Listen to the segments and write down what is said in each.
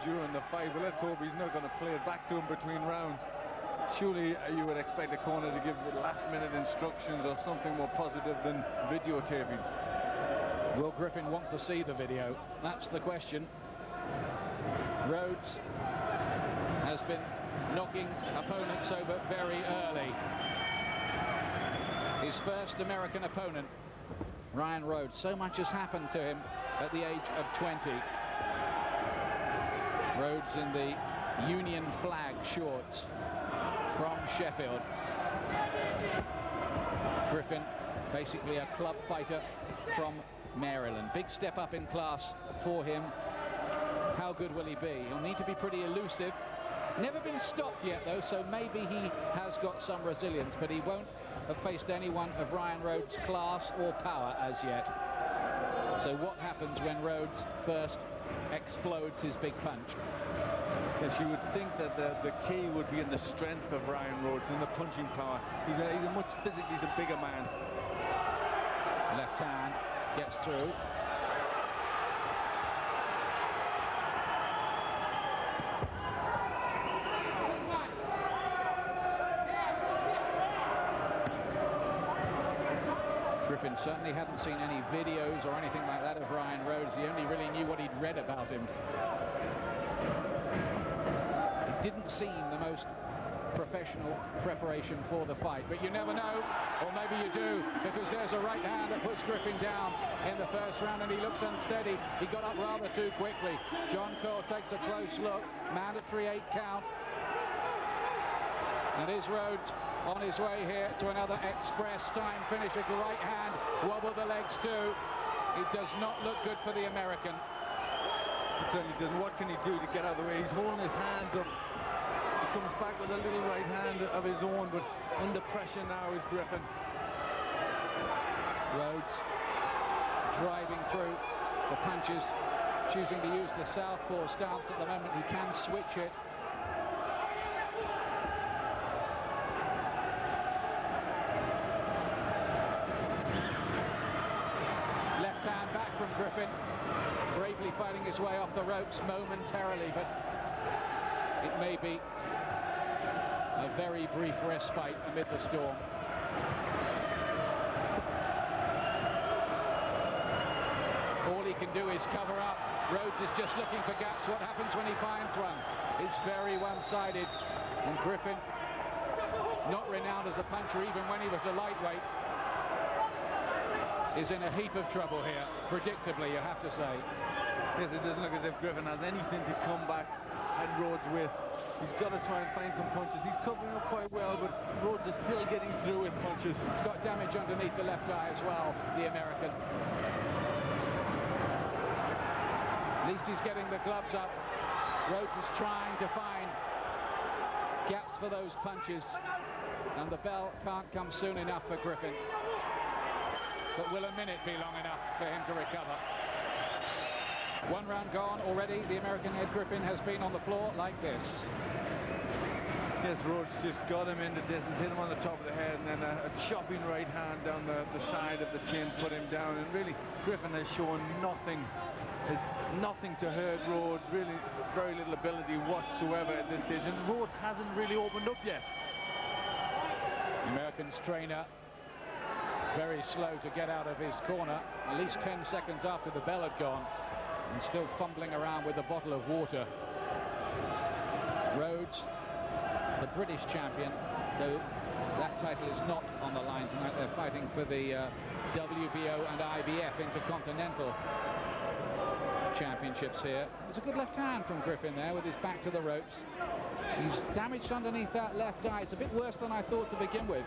during the fight, but let's hope he's not going to play it back to him between rounds. Surely you would expect a corner to give last-minute instructions or something more positive than videotaping. Will Griffin want to see the video? That's the question. Rhodes has been knocking opponents over very early. His first American opponent, Ryan Rhodes. So much has happened to him at the age of 20. Rhodes in the Union flag shorts from Sheffield. Griffin, basically a club fighter from Maryland. Big step up in class for him. How good will he be? He'll need to be pretty elusive. Never been stopped yet, though, so maybe he has got some resilience, but he won't have faced anyone of Ryan Rhodes' class or power as yet. So what happens when Rhodes first explodes his big punch? Yes, you would think that the key would be in the strength of Ryan Rhodes and the punching power. He's a much physically, he's a bigger man. Left hand gets through. Griffin certainly hadn't seen any videos or anything like that of Ryan Rhodes. He only really knew what he'd read about him. It didn't seem the most professional preparation for the fight, but you never know, or maybe you do, because there's a right hand that puts Griffin down in the first round, and he looks unsteady. He got up rather too quickly. John Cole takes a close look, man at 3-8 count, and is Rhodes on his way here to another express time finish? A right hand, wobble the legs too. It does not look good for the American. It certainly doesn't. What can he do to get out of the way? He's holding his hands up. He comes back with a little right hand of his own, but under pressure now is Griffin. Rhodes driving through the punches, choosing to use the southpaw stance at the moment. He can switch it. Left hand back from Griffin, bravely fighting his way off the ropes momentarily, but it may be a very brief respite amid the storm. All he can do is cover up. Rhodes is just looking for gaps. What happens when he finds one? It's very one-sided. And Griffin, not renowned as a puncher even when he was a lightweight, is in a heap of trouble here, predictably, you have to say. Yes, it doesn't look as if Griffin has anything to come back at Rhodes with. He's got to try and find some punches. He's covering up quite well, but Rhodes is still getting through with punches. He's got damage underneath the left eye as well, the American. At least he's getting the gloves up. Rhodes is trying to find gaps for those punches, and the bell can't come soon enough for Griffin. But will a minute be long enough for him to recover? One round gone already. The American Ed Griffin has been on the floor like this. Yes, Rhodes just got him in the distance, hit him on the top of the head, and then a chopping right hand down the side of the chin put him down. And really, Griffin has shown nothing to hurt Rhodes, really very little ability whatsoever at this stage. And Rhodes hasn't really opened up yet. The American's trainer very slow to get out of his corner, at least 10 seconds after the bell had gone, and still fumbling around with a bottle of water. Rhodes, the British champion, though that title is not on the line tonight. They're fighting for the WBO and IBF Inter-Continental championships here. There's a good left hand from Griffin there with his back to the ropes. He's damaged underneath that left eye. It's a bit worse than I thought to begin with.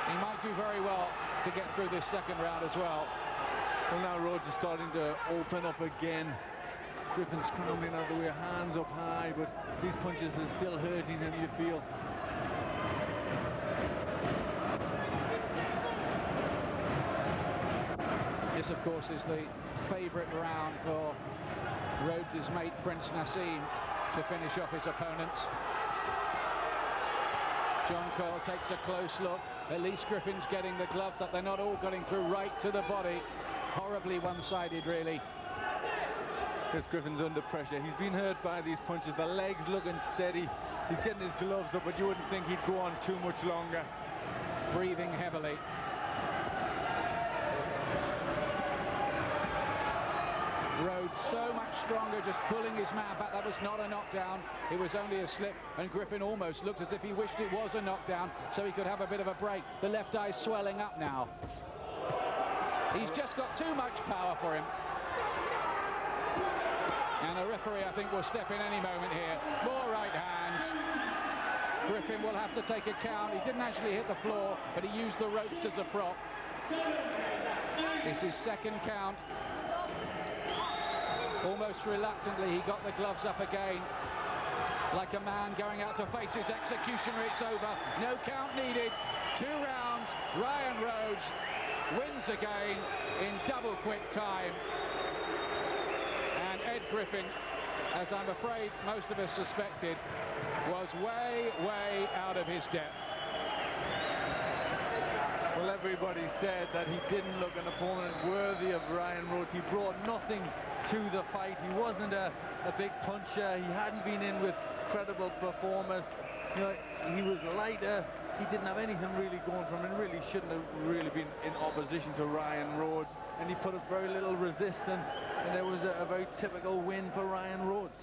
He might do very well to get through this second round as well. Well, now Rhodes is starting to open up again. Griffin scrambling out of the way, hands up high, but these punches are still hurting him, you feel. This, of course, is the favourite round for Rhodes' mate, Prince Nassim, to finish off his opponents. John Cole takes a close look. At least Griffin's getting the gloves up. They're not all getting through right to the body. Horribly one-sided, really. Because Griffin's under pressure. He's been hurt by these punches. The legs looking steady. He's getting his gloves up, but you wouldn't think he'd go on too much longer. Breathing heavily. Rhodes so much stronger, just pulling his man back. That was not a knockdown. It was only a slip, and Griffin almost looked as if he wished it was a knockdown so he could have a bit of a break. The left eye's swelling up now. He's just got too much power for him. And the referee, I think, will step in any moment here. More right hands. Griffin will have to take a count. He didn't actually hit the floor, but he used the ropes as a prop. This is second count. Almost reluctantly, he got the gloves up again. Like a man going out to face his executioner. It's over. No count needed. 2 rounds. Ryan Rhodes wins again in double quick time. And Ed Griffin, as I'm afraid most of us suspected, was way, way out of his depth. Well, everybody said that he didn't look an opponent worthy of Ryan Rhodes. He brought nothing to the fight. He wasn't a big puncher. He hadn't been in with credible performers. You know, he was lighter. He didn't have anything really going for him, and really shouldn't have really been in opposition to Ryan Rhodes. And he put up very little resistance, and it was a very typical win for Ryan Rhodes.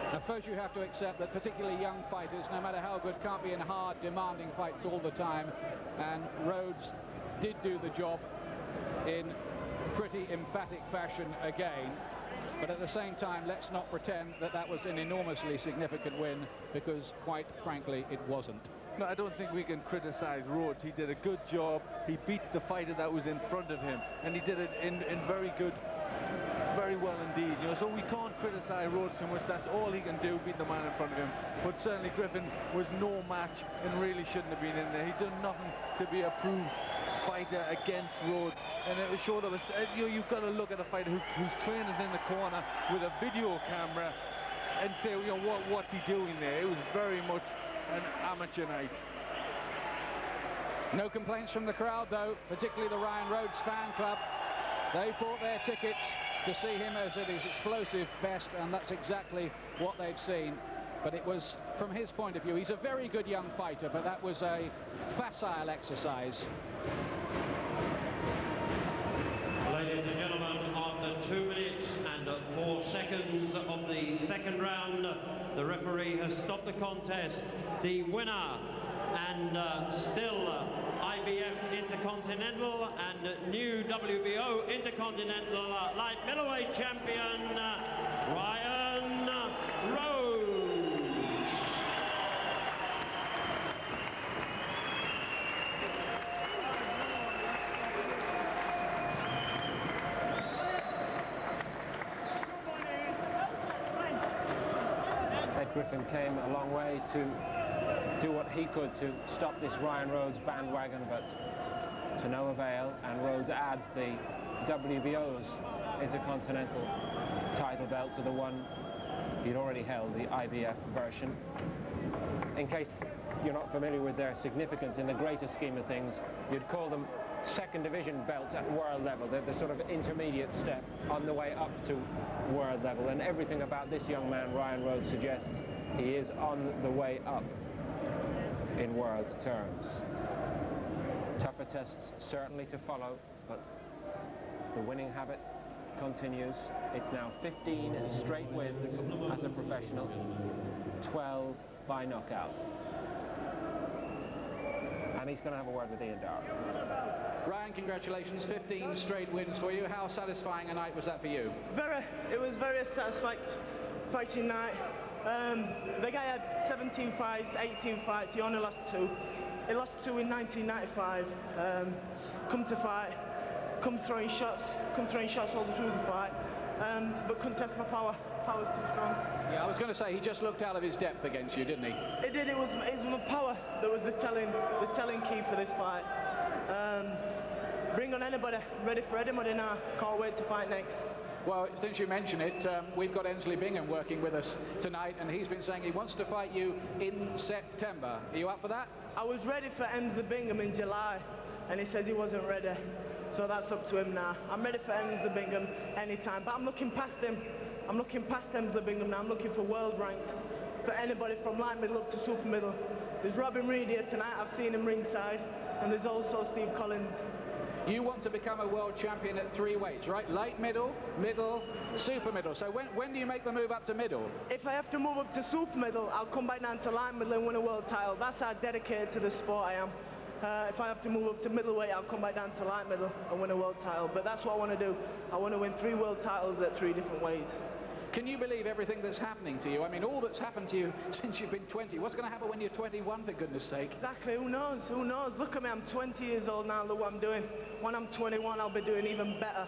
I suppose you have to accept that particularly young fighters, no matter how good, can't be in hard, demanding fights all the time. And Rhodes did do the job in pretty emphatic fashion again. But at the same time, let's not pretend that that was an enormously significant win, because quite frankly, it wasn't. No, I don't think we can criticize Rhodes. He did a good job. He beat the fighter that was in front of him, and he did it in very well indeed. You know, so we can't criticize Rhodes too much. That's all he can do, beat the man in front of him. But certainly Griffin was no match and really shouldn't have been in there. He done nothing to be a proved fighter against Rhodes, and it was short of us. You know, you've got to look at a fighter whose trainer's in the corner with a video camera and say, you know, what's he doing there? It was very much an amateur night. No complaints from the crowd, though, particularly the Ryan Rhodes fan club. They bought their tickets to see him as at his explosive best, and that's exactly what they've seen. But it was, from his point of view, he's a very good young fighter, but that was a facile exercise. Ladies and gentlemen, after 2 minutes and 4 seconds of the second round, the referee has stopped the contest. The winner and still IBF Intercontinental and new WBO Intercontinental light middleweight champion, Ryan Rhodes. Griffin came a long way to do what he could to stop this Ryan Rhodes bandwagon, but to no avail, and Rhodes adds the WBO's Intercontinental title belt to the one he'd already held, the IBF version. In case you're not familiar with their significance in the greater scheme of things, you'd call them second division belts at world level. They're the sort of intermediate step on the way up to world level, and everything about this young man, Ryan Rhodes, suggests he is on the way up in world terms. Tougher tests certainly to follow, but the winning habit continues. It's now 15 straight wins as a professional, 12 by knockout. And he's going to have a word with Ian Darr. Ryan, congratulations, 15 straight wins for you. How satisfying a night was that for you? It was very satisfying fighting night. The guy had 17 fights, 18 fights, he only lost 2. He lost 2 in 1995. Come to fight, come throwing shots all through the fight, but couldn't test my power. Power's too strong. Yeah, I was going to say, he just looked out of his depth against you, didn't he? It did. It was my power that was the telling key for this fight. Bring on anybody, ready for anybody now. Can't wait to fight next. Well, since you mention it, we've got Ensley Bingham working with us tonight, and he's been saying he wants to fight you in September. Are you up for that? I was ready for Ensley Bingham in July, and he says he wasn't ready. So that's up to him now. I'm ready for Emsley Bingham anytime, but I'm looking past him. I'm looking past Emsley Bingham now. I'm looking for world ranks for anybody from light middle up to super middle. There's Robin Reid here tonight. I've seen him ringside, and there's also Steve Collins. You want to become a world champion at 3 weights, right? Light middle, middle, super middle. So when do you make the move up to middle? If I have to move up to super middle, I'll come back down to light middle and win a world title. That's how dedicated to the sport I am. If I have to move up to middleweight, I'll come back down to light middle and win a world title. But that's what I want to do. I want to win 3 world titles at 3 different ways. Can you believe everything that's happening to you? I mean, all that's happened to you since you've been 20. What's going to happen when you're 21, for goodness sake? Exactly, who knows, who knows? Look at me, I'm 20 years old now, look what I'm doing. When I'm 21, I'll be doing even better.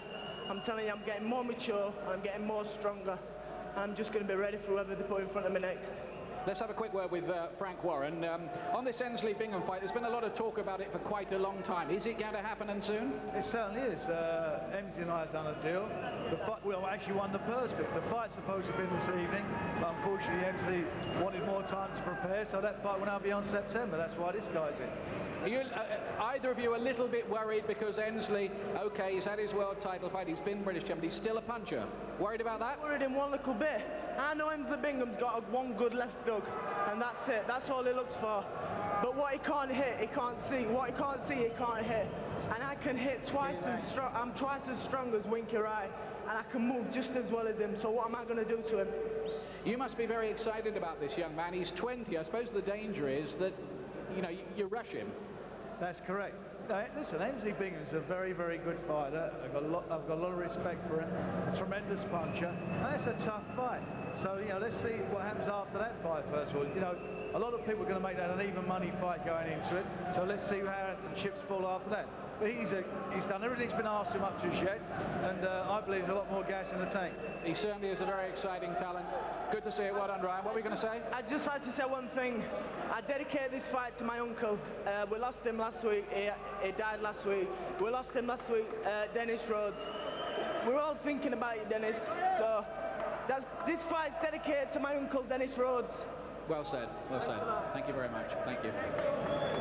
I'm telling you, I'm getting more mature, I'm getting more stronger. I'm just going to be ready for whoever they put in front of me next. Let's have a quick word with Frank Warren. On this Emsley Bingham fight, there's been a lot of talk about it for quite a long time. Is it going to happen and soon? It certainly is. Emsley and I have done a deal. The fight, well, actually won the purse bit. The fight's supposed to have been this evening, but unfortunately Emsley wanted more time to prepare, so that fight will now be on September. That's why this guy's in. Are you, either of you a little bit worried because Emsley, okay, he's had his world title fight, he's been British champion, he's still a puncher. Worried about that? Worried in one little bit. I know Emsley Bingham's got one good left hook, and that's it. That's all he looks for. But what he can't hit, he can't see. What he can't see, he can't hit. And I can hit twice as strong. I'm twice as strong as Winky Wright, and I can move just as well as him. So what am I going to do to him? You must be very excited about this young man. He's 20. I suppose the danger is that, you know, you rush him. That's correct. Listen, Emsley Bingham's a very, very good fighter. I've got a lot of respect for him. A tremendous puncher. And it's a tough fight. So, you know, let's see what happens after that fight, first of all. You know, a lot of people are going to make that an even money fight going into it. So let's see how the chips fall after that. But he's done everything that's been asked of him up to yet, and I believe there's a lot more gas in the tank. He certainly is a very exciting talent. Good to see it. Well done, Ryan. What were you going to say? I'd just like to say one thing. I dedicate this fight to my uncle. We lost him last week. He died last week. We lost him last week, Dennis Rhodes. We're all thinking about you, Dennis. So this fight's dedicated to my uncle, Dennis Rhodes. Well said. Well said. Thank you very much. Thank you.